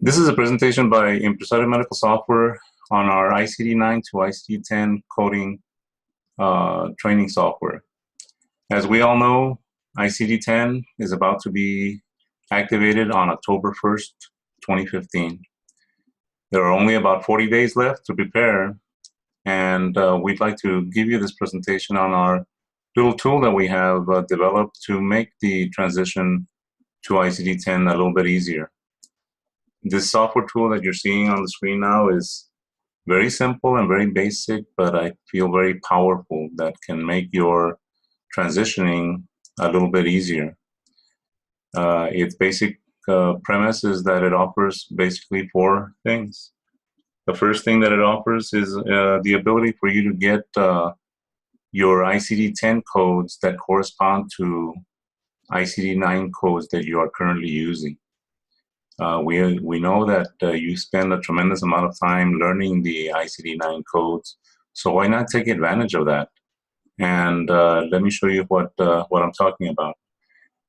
This is a presentation by imsicd Medical Software on our imsicd9 to imsicd10 coding training software. As we all know, imsicd10 is about to be activated on October 1st, 2015. There are only about 40 days left to prepare, and we'd like to give you this presentation on our little tool that we have developed to make the transition to imsicd10 a little bit easier. This software tool that you're seeing on the screen now is very simple and very basic, but I feel very powerful that can make your transitioning a little bit easier. Its basic premise is that it offers basically 4 things. The first thing that it offers is the ability for you to get your imsicd10 codes that correspond to imsicd9 codes that you are currently using. We know that you spend a tremendous amount of time learning the imsicd9 codes, so why not take advantage of that? And let me show you what I'm talking about.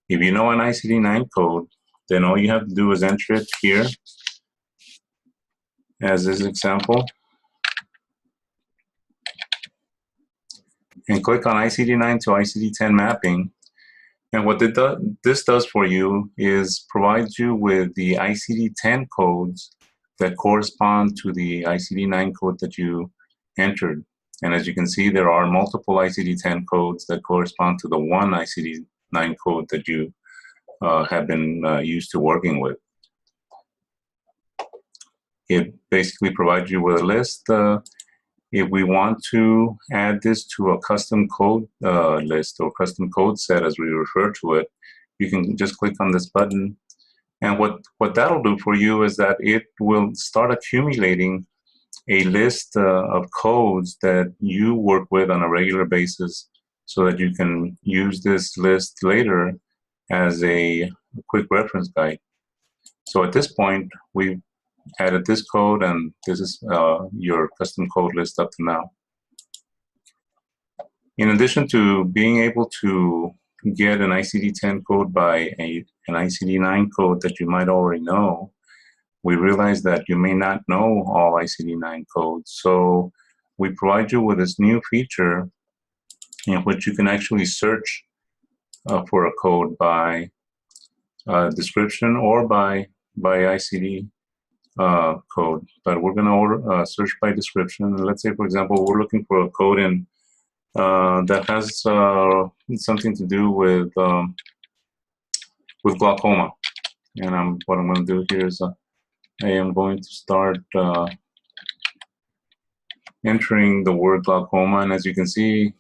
If you know an imsicd9 code, then all you have to do is enter it here as this example, and click on imsicd9 to imsicd10 mapping. And what this does for you is provides you with the imsicd10 codes that correspond to the imsicd9 code that you entered. And as you can see, there are multiple imsicd10 codes that correspond to the one imsicd9 code that you have been used to working with. It basically provides you with a list. If we want to add this to a custom code list or custom code set, as we refer to it, you can just click on this button. And what that'll do for you is that it will start accumulating a list of codes that you work with on a regular basis, so that you can use this list later as a quick reference guide. So at this point, we've added this code, and this is your custom code list up to now. In addition to being able to get an imsicd10 code by an imsicd9 code that you might already know, we realize that you may not know all imsicd9 codes. So we provide you with this new feature in which you can actually search for a code by description or by imsicd code, but we're going to search by description. And let's say, for example, we're looking for a code in that has something to do with glaucoma. And what I'm going to do here is I am going to start entering the word glaucoma, and as you can see,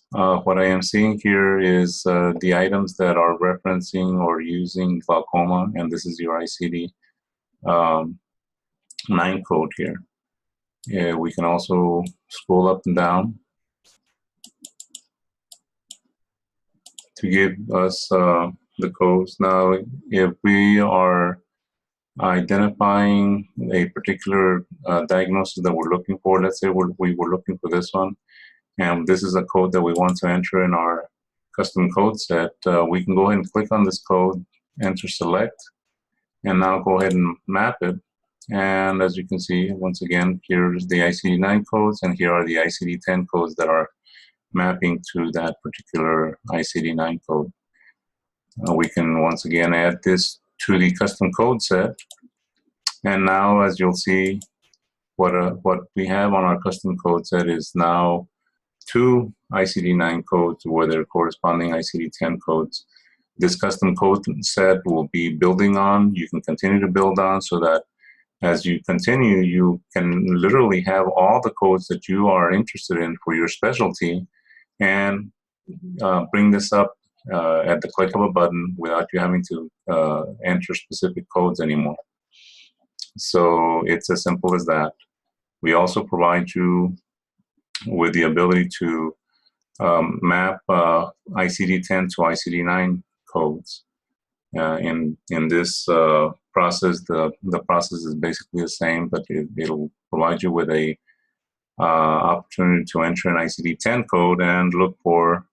what I am seeing here is the items that are referencing or using glaucoma, and this is your imsicd9 code here. We can also scroll up and down to give us the codes. Now, if we are identifying a particular diagnosis that we're looking for, let's say we were looking for this one, and this is a code that we want to enter in our custom code set, we can go ahead and click on this code, enter select, and now go ahead and map it. And as you can see, once again, here's the imsicd9 codes, and here are the imsicd10 codes that are mapping to that particular imsicd9 code. We can once again add this to the custom code set, and now, as you'll see, what we have on our custom code set is now 2 imsicd9 codes with their corresponding imsicd10 codes. This custom code set will be building on. You can continue to build on, so that as you continue, you can literally have all the codes that you are interested in for your specialty, and bring this up at the click of a button without you having to enter specific codes anymore. So it's as simple as that. We also provide you with the ability to map imsicd10 to imsicd9 codes. In this process, the process is basically the same, but it'll provide you with a opportunity to enter an imsicd10 code and look for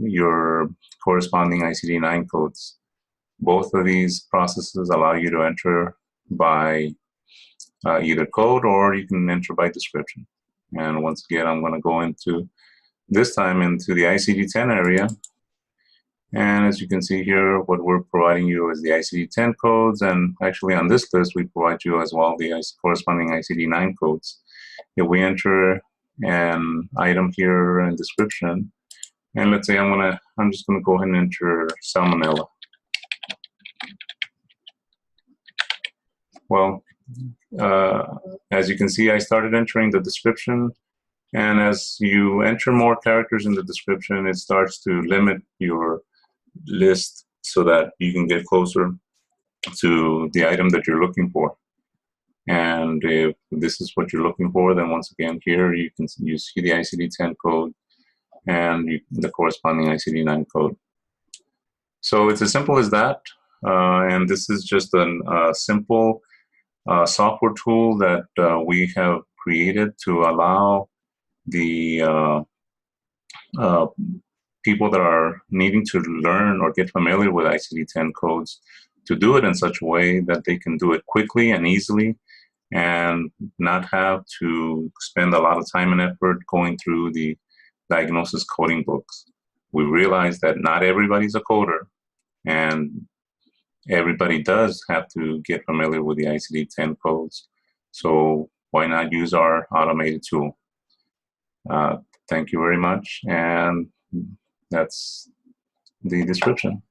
your corresponding imsicd9 codes. Both of these processes allow you to enter by either code, or you can enter by description. And once again, I'm going to go into, this time, into the ICD-10 area. And as you can see here, what we're providing you is the ICD-10 codes, and actually on this list, we provide you as well the corresponding ICD-9 codes. If we enter an item here in description, and let's say I'm just gonna go ahead and enter salmonella. Well, as you can see, I started entering the description, and as you enter more characters in the description, it starts to limit your list so that you can get closer to the item that you're looking for. And if this is what you're looking for, then once again here you see the ICD-10 code and the corresponding ICD-9 code. So it's as simple as that. And this is just a simple software tool that we have created to allow the people that are needing to learn or get familiar with ICD-10 codes to do it in such a way that they can do it quickly and easily and not have to spend a lot of time and effort going through the diagnosis coding books. We realize that not everybody's a coder, and everybody does have to get familiar with the ICD-10 codes. So why not use our automated tool? Thank you very much, and that's the description.